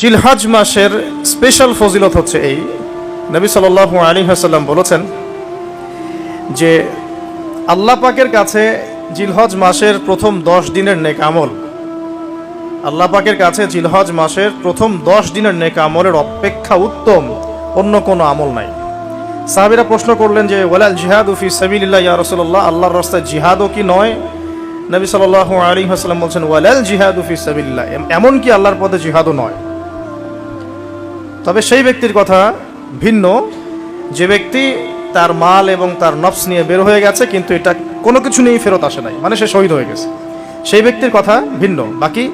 জিলহজ মাসের স্পেশাল ফজিলত হচ্ছে এই, নবী সাল্লাল্লাহু আলাইহি ওয়াসাল্লাম বলেছেন যে আল্লাহ পাকের কাছে জিলহজ মাসের প্রথম 10 দিনের নেক আমল, আল্লাহ পাকের কাছে জিলহজ মাসের প্রথম 10 দিনের নেক আমলের অপেক্ষা উত্তম অন্য কোনো আমল নাই। সাহাবীরা প্রশ্ন করলেন যে ওয়ালাল জিহাদু ফি সাবিলিল্লাহ ইয়া রাসূলুল্লাহ, আল্লাহর রাস্তায় জিহাদও কি নয়? নবী সাল্লাল্লাহু আলাইহি ওয়াসাল্লাম বলছেন ওয়ালাল জিহাদু ফি সাবিলিল্লাহ, এমন কি আল্লাহর পথে জিহাদও নয়। তবে সেই ব্যক্তির কথা ভিন্ন যে ব্যক্তি তার মাল এবং তার নফস নিয়ে বের হয়ে গেছে কিন্তু এটা কোনো কিছু নিয়েই ফেরত আসে নাই, মানে সে শহীদ হয়ে গেছে, সেই ব্যক্তির কথা ভিন্ন। বাকি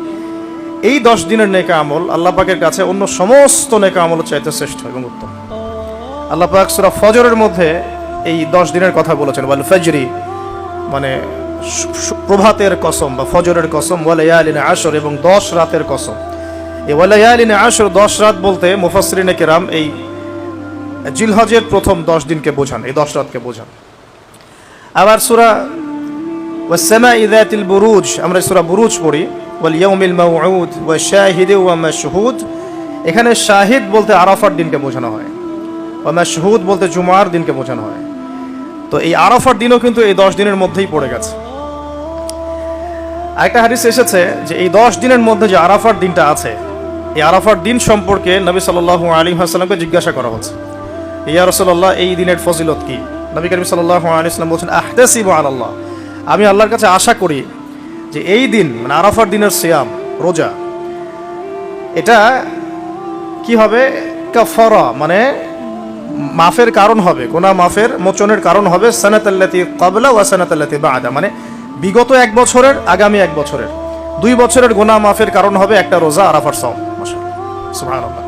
এই 10 দিনের নেক আমল আল্লাহ পাকের কাছে অন্য সমস্ত নেক আমল চাইতে শ্রেষ্ঠ এবং উত্তম। আল্লাহ পাক সূরা ফজরের মধ্যে এই 10 দিনের কথা বলেছেন, ওয়াল ফজরি মানে প্রভাতের কসম বা ফজরের কসম, ওয়া লায়ালিন আশর এবং 10 রাতের কসম। এই ওয়া লায়ালিন আশর 10 রাত বলতে মুফাসসিরিনে কেরাম এই জিলহজের প্রথম 10 দিনকে বোঝান, এই 10 রাতকে বোঝান। আবার সূরা ওয়াস সামাই যাতিল বুরুজ, আমরা সূরা বুরুজ পড়ি, ওয়াল ইয়াউমিল মাউউদ ওয়া শাহিদ ওয়া মাশহুদ, এখানে শাহিদ বলতে আরাফার দিনকে বোঝানো হয়, ওয়া মাশহুদ বলতে জুমার দিনকে বোঝানো হয়। তো এই আরাফার দিনও কিন্তু এই 10 দিনের মধ্যেই পড়ে গেছে। আরেকটা হাদিস এসেছে যে এই 10 দিনের মধ্যে যে আরাফার দিনটা আছে, এই আরাফার দিন সম্পর্কে নবী সাল্লাল্লাহু আলাইহি ওয়াসাল্লামকে জিজ্ঞাসা করা হচ্ছে, ইয়া রাসূলুল্লাহ এই দিনের ফজিলত কি? নবী করিম সাল্লাল্লাহু আলাইহি ওয়াসাল্লাম বলেন আহতাসিবু আলাল্লাহ, আমি আল্লাহর কাছে আশা করি যে এই দিন মানে আরাফার দিনের সিয়াম রোজা এটা কি হবে, কাফারা মানে মাফের কারণ হবে, গুনাহ মাফের মোচনের কারণ হবে, সানাতাল্লাতি ক্বাবলা ওয়া সানাতাল্লাতি বা'দা, মানে বিগত 1 বছরের আগামী 1 বছরের 2 বছরের গুনাহ মাফের কারণ হবে একটা রোজা আরাফার সাওম। মাশাআল্লাহ সুবহানাল্লাহ।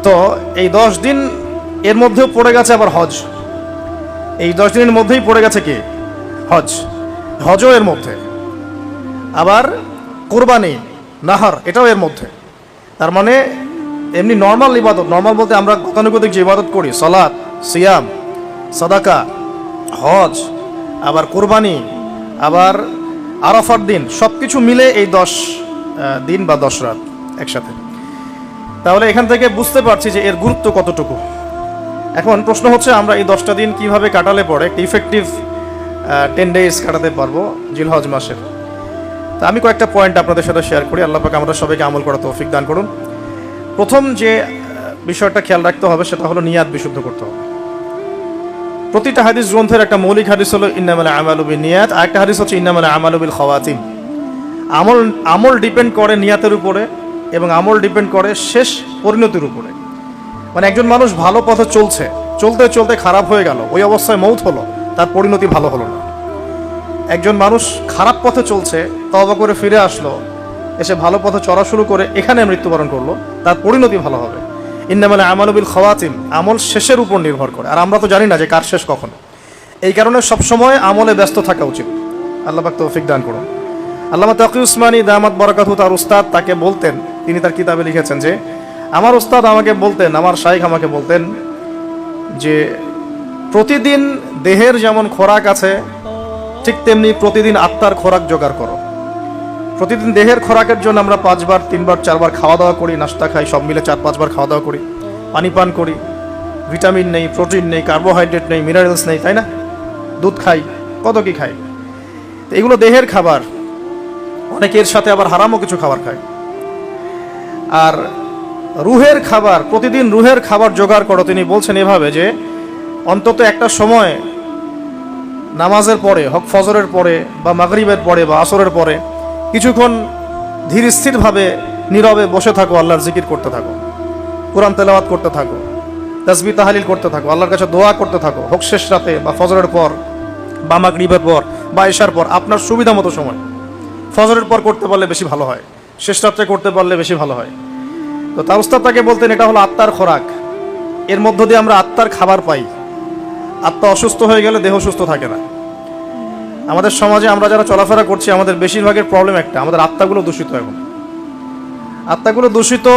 তো এই 10 দিন এর মধ্যেও পড়ে গেছে আবার হজ, এই 10 দিনের মধ্যেই পড়ে গেছে কি হজ, হজও এর মধ্যে, আবার কুরবানি নাহার এটাও এর মধ্যে। তার মানে এমনি নর্মাল ইবাদত, নর্মাল বলতে আমরা গতানুগতিক যে ইবাদত করি সালাত সিয়াম সাদাকা হজ আবার কুরবানি আবার আরাফার দিন সব কিছু মিলে এই 10 দিন বা 10 রাত একসাথে। তাহলে এখান থেকে বুঝতে পারছি যে এর গুরুত্ব কতটুকু। এখন প্রশ্ন হচ্ছে আমরা এই 10টা দিন কিভাবে কাটালে পরে একটা ইফেক্টিভ 10 ডেজ কাটাতে পারবো জিলহজ মাসের। তা আমি কয়েকটা পয়েন্ট আপনাদের সাথে শেয়ার করি, আল্লাহ পাক আমরা সবাইকে আমল করার তৌফিক দান করুন। প্রথম যে বিষয়টা খেয়াল রাখতে হবে সেটা হলো নিয়াত বিশুদ্ধ করতে হবে। প্রতিটা হাদিস গ্রন্থের একটা মৌলিক হাদিস হলো ইন্নামাল আমালু বিনিয়াত, আর একটা হাদিস হচ্ছে ইন্নামাল আমালু বিল খাওয়াতিম। আমল ডিপেন্ড করে নিয়াতের উপরে এবং আমল ডিপেন্ড করে শেষ পরিণতির উপরে। মানে একজন মানুষ ভালো পথে চলছে, চলতে চলতে খারাপ হয়ে গেল, ওই অবস্থায় মৌত হলো, তার পরিণতি ভালো হলো না। একজন মানুষ খারাপ পথে চলছে, তওবা করে ফিরে আসলো, এসে ভালো পথে চলা শুরু করে এখানে মৃত্যুবরণ করলো, তার পরিণতি ভালো হবে। ইন্নামাল আমালু বিল খাওয়াতিম, আমল শেষের উপর নির্ভর করে, আর আমরা তো জানি না যে কার শেষ কখন। এই কারণে সবসময় আমলে ব্যস্ত থাকা উচিত। আল্লাহ পাক তৌফিক দান করুন। আল্লামা তাকি উসমানী দামাত বারাকাতহু তার উস্তাদ তাকে বলতেন, তিনি তার কিতাবে লিখেছেন যে আমার উস্তাদ আমাকে বলতেন, আমার শাইখ আমাকে বলতেন যে প্রতিদিন দেহের যেমন খোরাক আছে ঠিক তেমনি প্রতিদিন আত্মার খোরাক জোগাড় করো। প্রতিদিন দেহের খোরাকের জন্য আমরা 5 বার 3 বার 4 বার খাওয়া দাওয়া করি, নাস্তা খাই, সব মিলে 4-5 বার খাওয়া দাওয়া করি, পানি পান করি, ভিটামিন নেই, প্রোটিন নেই, কার্বোহাইড্রেট নেই, মিনারেলস নেই, তাই না? দুধ খাই, কত কি খাই। তো এগুলো দেহের খাবার, অনেকের সাথে আবার হারামও কিছু খাবার খায়। আর রুহের খাবার, প্রতিদিন রুহের খাবার জোগাড় করো। তিনি বলছেন এভাবে যে অন্তত একটা সময় নামাজের পরে, হক ফজরের পরে বা মাগরিবের পরে বা আসরের পরে কিছুক্ষণ ধীর স্থিরভাবে নীরবে বসে থাকো, আল্লাহর জিকির করতে থাকো, কোরআন তেলাওয়াত করতে থাকো, তাসবিহ তাহলিল করতে থাকো, আল্লাহর কাছে দোয়া করতে থাকো, হোক শেষ রাতে বা ফজরের পর বা মাগরিবের পর বা এশার পর, আপনার সুবিধা মতো সময়। ফজরের পর করতে পারলে বেশি ভালো হয়, শেষ রাত্রে করতে পারলে বেশি ভালো হয়। তো তার উস্তাদ তাকে বলতেন এটা হলো আত্মার খোরাক, এর মধ্য দিয়ে আমরা আত্মার খাবার পাই। আত্মা অসুস্থ হয়ে গেলে দেহ সুস্থ থাকে না। আমাদের সমাজে আমরা যারা চলাফেরা করছি আমাদের বেশিরভাগের প্রবলেম একটা, আমাদের আত্মাগুলো দূষিত। এখন আত্মাগুলো দূষিত,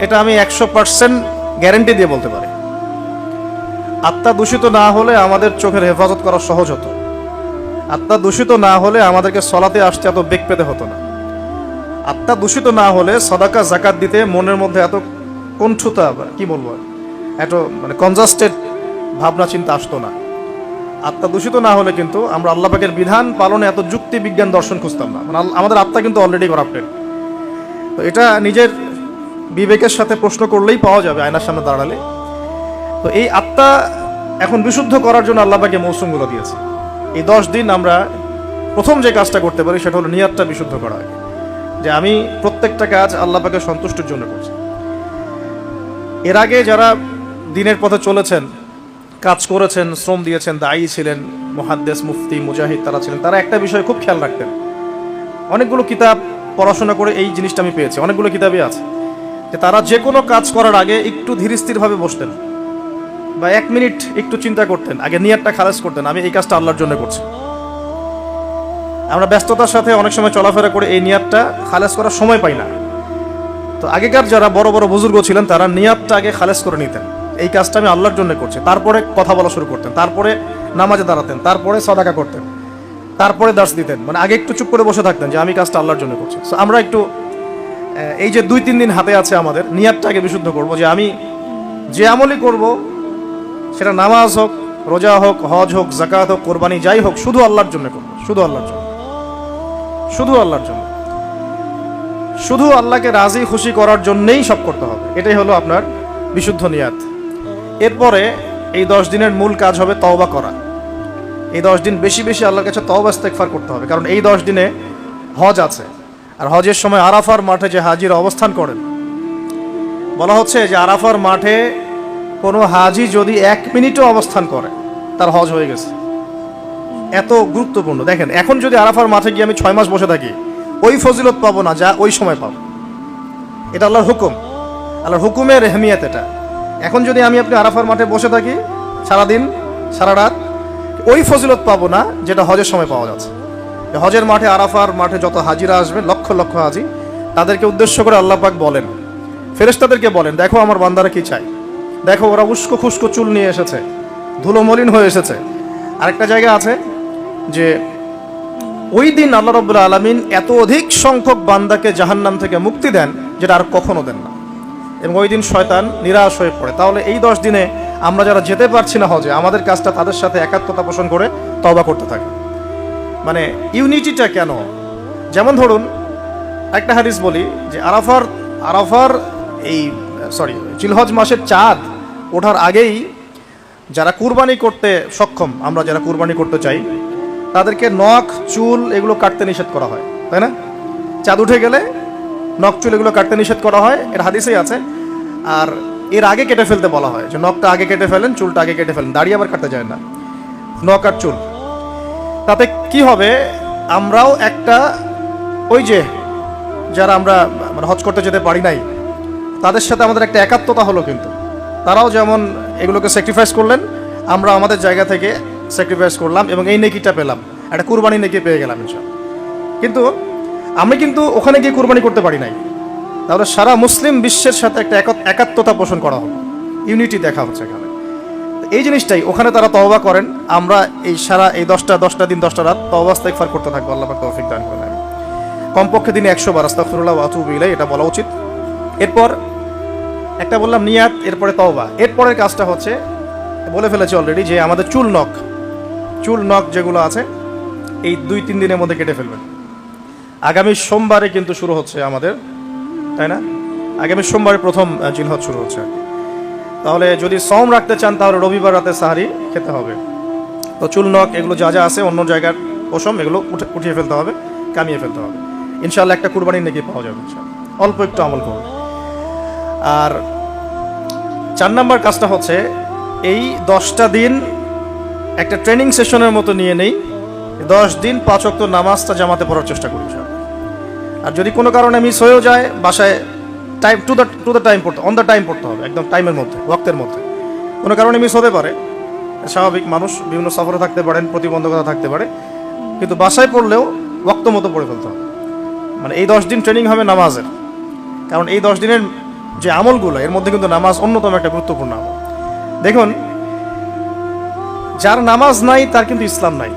এটা আমি 100% গ্যারেন্টি দিয়ে বলতে পারি। আত্মা দূষিত না হলে আমাদের চোখের হেফাজত করা সহজ হতো, আত্মা দূষিত না হলে আমাদেরকে সলাতে আসতে এত বেগ পেতে হতো না। আত্মা দূষিত না হলে সাদাকা জাকাত দিতে মনের মধ্যে এত কণ্ঠতা, কি বলবো, এত মানে কনজাস্টেড ভাবনা চিন্তা আসতো না। আত্মা দূষিত না হলে কিন্তু আমরা আল্লাহ পাকের বিধান পালনে এত যুক্তি বিজ্ঞান দর্শন খুঁজতাম না। মানে আমাদের আত্মা কিন্তু অলরেডি করাপ্টেড। তো এটা নিজের বিবেকের সাথে প্রশ্ন করলেই পাওয়া যাবে আয়নার সামনে দাঁড়ালে। তো এই আত্মা এখন বিশুদ্ধ করার জন্য আল্লাহ পাকে মৌসুমগুলো দিয়েছে। এই 10 দিন আমরা প্রথম যে কাজটা করতে পারি সেটা হলো নিয়াতটা বিশুদ্ধ করা, যে আমি প্রত্যেকটা কাজ আল্লাহ পাকের সন্তুষ্টির জন্য করছি। এর আগে যারা দিনের পথে চলেছেন, কাজ করেছেন, শ্রম দিয়েছেন, দায়ী ছিলেন, মুহাদ্দিস, মুফতি, মুজাহিদ তারা ছিলেন, তারা একটা বিষয় খুব খেয়াল রাখতেন। অনেকগুলো কিতাব পড়াশোনা করে এই জিনিসটা আমি পেয়েছি, অনেকগুলো কিতাবই আছে, যে তারা যে কোনো কাজ করার আগে একটু ধীরস্থিরভাবে বসতেন বা 1 মিনিট একটু চিন্তা করতেন, আগে নিয়াতটা খালাস করতেন, আমি এই কাজটা আল্লাহর জন্য করছি। আমরা ব্যস্ততার সাথে অনেক সময় চলাফেরা করে এই নিয়াতটা খালাস করার সময় পাই না। তো আগেকার যারা বড় বড় বুজুর্গ ছিলেন তারা নিয়াতটা আগে খালাস করে নিতেন, এই কাজটা আমি আল্লাহর জন্য করছি, তারপরে কথা বলা শুরু করতেন, তারপরে নামাজে দাঁড়াতেন, তারপরে সাদাকা করতেন, তারপরে দাস দিতেন। মানে আগে একটু চুপ করে বসে থাকতেন যে আমি কাজটা আল্লাহর জন্য করছি। সো আমরা একটু এই যে 2-3 দিন হাতে আছে আমাদের, নিয়াতটা আগে বিশুদ্ধ করব, যে আমি যে আমলই করব সেটা নামাজ হোক, রোজা হোক, হজ হোক, যাকাত হোক, কোরবানি যাই হোক, শুধু আল্লাহর জন্য করব, শুধু আল্লাহর জন্য, শুধু আল্লাহর জন্য, শুধু আল্লাহকে রাজি খুশি করার জন্যই সব করতে হবে। এটাই হলো আপনার বিশুদ্ধ নিয়াত। এরপরে এই 10 দিনের মূল কাজ হবে তওবা করা। এই 10 দিন বেশি বেশি আল্লাহর কাছে তওবা ইস্তেগফার করতে হবে, কারণ এই 10 দিনে হজ আছে। আর হজের সময় আরাফার মাঠে যে হাজিরা অবস্থান করেন, বলা হচ্ছে যে আরাফার মাঠে কোনো হাজি যদি 1 মিনিটও অবস্থান করে তার হজ হয়ে গেছে। এত গুরুত্বপূর্ণ। দেখেন, এখন যদি আরাফার মাঠে গিয়ে আমি 6 মাস বসে থাকি, ওই ফজিলত পাবো না যা ওই সময় পাবো। এটা আল্লাহর হুকুম, আল্লাহর হুকুমের এহমিয়ত এটা। এখন যদি আমি আপনি আরাফার মাঠে বসে থাকি সারাদিন সারা রাত, ওই ফজিলত পাবো না যেটা হজের সময় পাওয়া যাচ্ছে। হজের মাঠে, আরাফার মাঠে যত হাজিরা আসবে, লক্ষ লক্ষ হাজি, তাদেরকে উদ্দেশ্য করে আল্লাহ পাক বলেন, ফেরেশতাদেরকে বলেন, দেখো আমার বান্দারা কি চাই, দেখো ওরা উস্কো খুস্কো চুল নিয়ে এসেছে, ধুলো মলিন হয়ে এসেছে। আরেকটা জায়গা আছে যে ওই দিন আল্লাহ রাব্বুল আলামিন এত অধিক সংখ্যক বান্দাকে জাহান্নাম থেকে মুক্তি দেন যেটা আর কখনো দেন না, এবং ওই দিন শয়তান নিরাশ হয়ে পড়ে। তাহলে এই 10 দিনে আমরা যারা যেতে পারছি না হজে, আমাদের কাজটা তাদের সাথে একাত্মতা পোষণ করে তওবা করতে থাকে। মানে ইউনিটিটা কেন? যেমন ধরুন একটা হাদিস বলি যে আরাফার এই জিলহজ মাসের চাঁদ ওঠার আগেই যারা কুরবানি করতে সক্ষম, আমরা যারা কুরবানি করতে চাই, তাদেরকে নখ, চুল এগুলো কাটতে নিষেধ করা হয়, তাই না? চাঁদ উঠে গেলে নখ, চুল এগুলো কাটতে নিষেধ করা হয়, এর হাদিসেই আছে। আর এর আগে কেটে ফেলতে বলা হয়, যে নখটা আগে কেটে ফেলেন, চুলটা আগে কেটে ফেলেন, দাড়ি আবার কাটতে যায় না, নখ আর চুল। তাতে কি হবে, আমরাও একটা, ওই যে যারা আমরা মানে হজ করতে যেতে পারি নাই, তাদের সাথে আমাদের একটা একাত্মতা হলো। কিন্তু তারাও যেমন এগুলোকে স্যাক্রিফাইস করলেন, আমরা আমাদের জায়গা থেকে স্যাক্রিফাইস করলাম এবং এই নেকিটা পেলাম, একটা কুরবানি নেকি পেয়ে গেলাম ইনশাআল্লাহ। কিন্তু আমি কিন্তু ওখানে গিয়ে কুরবানি করতে পারি নাই, তাহলে সারা মুসলিম বিশ্বের সাথে একটা একাত্মতা পোষণ করা হলো, ইউনিটি দেখা হচ্ছে এখানে। এই জিনিসটাই ওখানে তারা তওবা করেন, আমরা এই সারা এই 10টা দিন 10টা রাত তওবা ইস্তেগফার করতে থাকবো। আল্লাহ পাক তৌফিক দান করেন। কমপক্ষে দিনে 100 বার আস্তাগফিরুল্লাহ ওয়া আতুবু ইলাইহি, এটা বলা উচিত। এরপর একটা বললাম নিয়াত, এরপরে তওবা। এরপরের কাজটা হচ্ছে, বলে ফেলেছি অলরেডি, যে আমাদের চুল নখ যেগুলো আছে এই 2-3 দিনের মধ্যে কেটে ফেলবেন। আগামী সোমবারে কিন্তু শুরু হচ্ছে আমাদের, তাই না? আগামী সোমবারে প্রথম জিলহজ শুরু হচ্ছে। তাহলে যদি সওম রাখতে চান তাহলে রবিবার রাতে সাহারি খেতে হবে। তো চুল নখ এগুলো যা যা আছে অন্য জায়গার পশম, এগুলো উঠিয়ে ফেলতে হবে, কামিয়ে ফেলতে হবে। ইনশাআল্লাহ একটা কুরবানির নেকি পাওয়া যাবে ইনশাআল্লাহ, অল্প একটু আমল করবে। আর 4 নম্বর কাজটা হচ্ছে, এই 10টা দিন একটা ট্রেনিং সেশনের মতো নিয়ে নেই। 10 দিন 5 ওয়াক্ত নামাজটা জামাতে পড়ার চেষ্টা করি। আর যদি কোনো কারণে মিস হয়েও যায়, বাসায় টাইম টু দ্য টাইম পড়তে, অন দ্য টাইম পড়তে হবে, একদম টাইমের মধ্যে, ওয়াক্তের মধ্যে। কোনো কারণে মিস হতে পারে, স্বাভাবিক, মানুষ বিভিন্ন সফরে থাকতে পারেন, প্রতিবন্ধকতা থাকতে পারে, কিন্তু বাসায় পড়লেও ওয়াক্ত মতো পড়ে ফেলতে হবে। মানে এই 10 দিন ট্রেনিং হবে নামাজের, কারণ এই 10 দিনের যে আমলগুলো, এর মধ্যে কিন্তু নামাজ অন্যতম একটা গুরুত্বপূর্ণ আমল। দেখুন, যার নামাজ নাই তার কিন্তু ইসলাম নাই।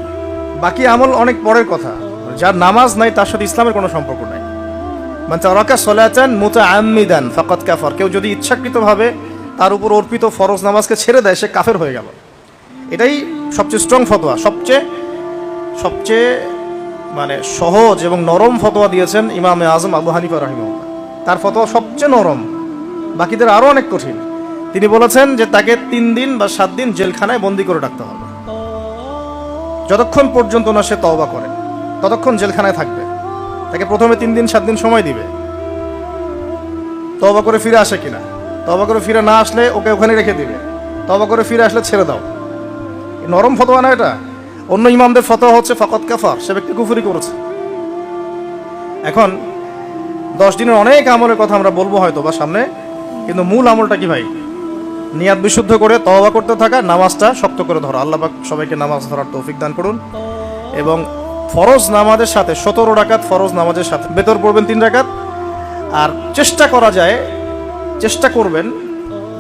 বাকি আমল অনেক পরের কথা, যার নামাজ নাই তার সাথে ইসলামের কোনো সম্পর্ক নাই। মান তারাকা সালাতান মুতাআম্মিদান ফাকাদ কাফার, কেউ যদি ইচ্ছাকৃতভাবে তার উপর অর্পিত ফরজ নামাজকে ছেড়ে দেয় সে কাফের হয়ে গেল। এটাই সবচেয়ে স্ট্রং ফতোয়া, সবচেয়ে মানে সহজ এবং নরম ফতোয়া দিয়েছেন ইমামে আজম আবু হানিফা রাহিমাহুল্লাহ। তার ফতোয়া সবচেয়ে নরম, বাকিদের আরও অনেক কঠিন। তিনি বলেছেন যে তাকে 3 দিন বা 7 দিন জেলখানায় বন্দি করে রাখতে হবে, যতক্ষণ পর্যন্ত না সে তওবা করে ততক্ষণ জেলখানায় থাকবে। তাকে প্রথমে 3 দিন 7 দিন সময় দিবে তওবা করে ফিরে আসে কিনা। তওবা করে ফিরে না আসলে ওকে ওখানে রেখে দিবে, তওবা করে ফিরে আসলে ছেড়ে দাও। নরম ফতোয়া না এটা। অন্য ইমামদের ফতোয়া হচ্ছে ফাকাদ কাফার, সে ব্যক্তি কুফরি করেছে। এখন 10 দিনের অনেক আমলের কথা আমরা বলবো হয়তো বা সামনে, কিন্তু মূল আমলটা কি ভাই? নিয়াত বিশুদ্ধ করে তওবা করতে থাকা, নামাজটা শক্ত করে ধরা। আল্লাহ পাক সবাইকে নামাজ ধরার তৌফিক দান করুন। এবং ফরজ নামাজের সাথে 17 রাকাত ফরজ নামাজের সাথে বেতর পড়বেন 3 রাকাত। আর চেষ্টা করবেন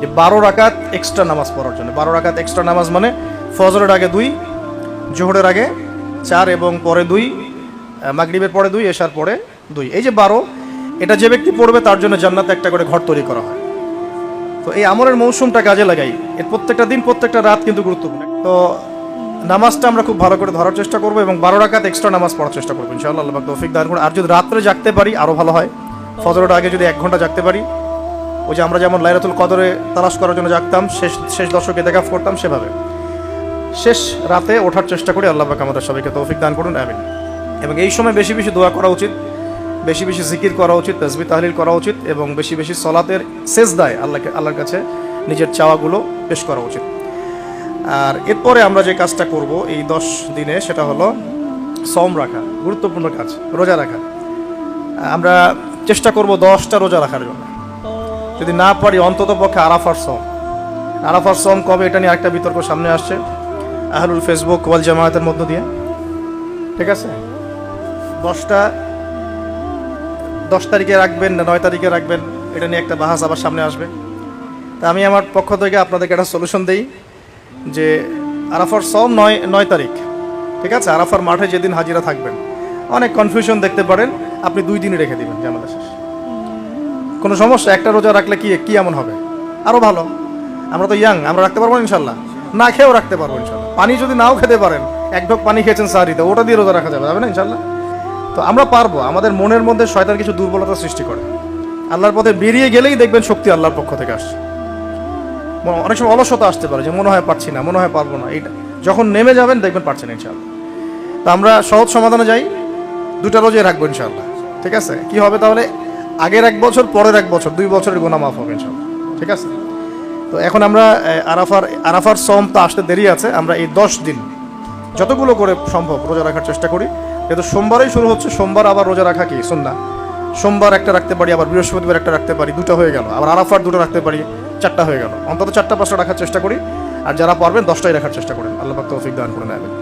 যে 12 রাকাত এক্সট্রা নামাজ পড়ার জন্য। 12 রাকাত এক্সট্রা নামাজ মানে ফজরের আগে 2, জোহরের আগে 4 এবং পরে 2, মাগরিবের পরে 2, এশার পরে 2। এই যে 12, এটা যে ব্যক্তি পড়বে তার জন্য জান্নাতে একটা করে ঘর তৈরি করা হয়। তো এই আমলের মৌসুমটা কাজে লাগাই। এর প্রত্যেকটা দিন প্রত্যেকটা রাত কিন্তু গুরুত্বপূর্ণ। তো নামাজটা আমরা খুব ভালো করে ধরার চেষ্টা করবো এবং 12 রাকাত এক্সট্রা নামাজ পড়ার চেষ্টা করবো ইনশাআল্লাহ। আল্লাহ পাক তৌফিক দান করুন। আর যদি রাত্রে জাগতে পারি আরও ভালো হয়। ফজরের আগে যদি 1 ঘন্টা জাগতে পারি, ওই যে আমরা যেমন লাইলাতুল কদরে তালাশ করার জন্য জাগতাম, শেষ দশকে দেখা করতাম, সেভাবে শেষ রাতে ওঠার চেষ্টা করি। আল্লাহ পাক আমাদের সবাইকে তৌফিক দান করুন, আমিন। এবং এই সময় বেশি বেশি দোয়া করা উচিত, বেশি বেশি জিকির করা উচিত, তাসবিহ তাহলিল করা উচিত এবং বেশি বেশি সলাতের সেজদায় আল্লাহর কাছে নিজের চাওয়াগুলো পেশ করা উচিত। আর এরপরে আমরা যে কাজটা করব এই 10 দিনে, সেটা হলো সওম রাখা, গুরুত্বপূর্ণ কাজ, রোজা রাখা। আমরা চেষ্টা করব 10টা রোজা রাখার জন্য। যদি না পারি অন্তত পক্ষে আরাফার সওম কবে, এটা নিয়ে একটা বিতর্ক সামনে আসছে আহলুল ফেসবুক ওয়াল জামায়াতের মধ্য দিয়ে। ঠিক আছে, 10 তারিখে রাখবেন না 9 তারিখে রাখবেন, এটা নিয়ে একটা বাহাস আবার সামনে আসবে। তা আমি আমার পক্ষ থেকে আপনাদেরকে একটা সলিউশন দেই যে আরাফার সওম 9 তারিখ। ঠিক আছে, আরাফার মাঠে যেদিন হাজিরা থাকবেন, অনেক কনফিউশন দেখতে পারেন, আপনি 2 দিনই রেখে দিবেন, ঝামেলা শেষ। কোনো সমস্যা, একটা রোজা রাখলে কি এমন হবে? আরও ভালো। আমরা তো ইয়াং, আমরা রাখতে পারবো ইনশাল্লাহ, না খেয়েও রাখতে পারবো ইনশাল্লাহ। পানি যদি নাও খেতে পারেন, 1 ঢোক পানি খেয়েছেন সাহারিতে, ওটা দিয়ে রোজা রাখা যাবে না ইনশাল্লাহ? তো আমরা পারবো। আমাদের মনের মধ্যে শয়তান কিছু দুর্বলতা সৃষ্টি করে, আল্লাহর পথে বেরিয়ে গেলেই দেখবেন শক্তি আল্লাহর পক্ষ থেকে আসছে। অনেক সময় অলসতা আসতে পারে যে মনে হয় পারছি না, মনে হয় পারবো না, এইটা যখন নেমে যাবেন দেখবেন পারছেন ইনশাআল্লাহ। তো আমরা সহজ সমাধানে যাই, 2টা রোজাই রাখবো ইনশাআল্লাহ। ঠিক আছে, কি হবে তাহলে? আগের 1 বছর, পরের 1 বছর, 2 বছরের গুনাহ মাফ হবে ইনশাআল্লাহ। ঠিক আছে, তো এখন আমরা আরাফার সওম তো আসতে দেরি আছে, আমরা এই 10 দিন যতগুলো করে সম্ভব রোজা রাখার চেষ্টা করি। যেহেতু সোমবারেই শুরু হচ্ছে, সোমবার আবার রোজা রাখা কি সুন্নাহ। সোমবার একটা রাখতে পারি, আবার বৃহস্পতিবার একটা রাখতে পারি, 2টা হয়ে গেল। আবার আরাফার 2টা রাখতে পারি, 4টা হয়ে গেল। অন্তত 4টা 5টা রাখার চেষ্টা করি। আর যারা পারবেন 10টাই রাখার চেষ্টা করেন। আল্লাহ পাক তৌফিক দান করুন, আমিন।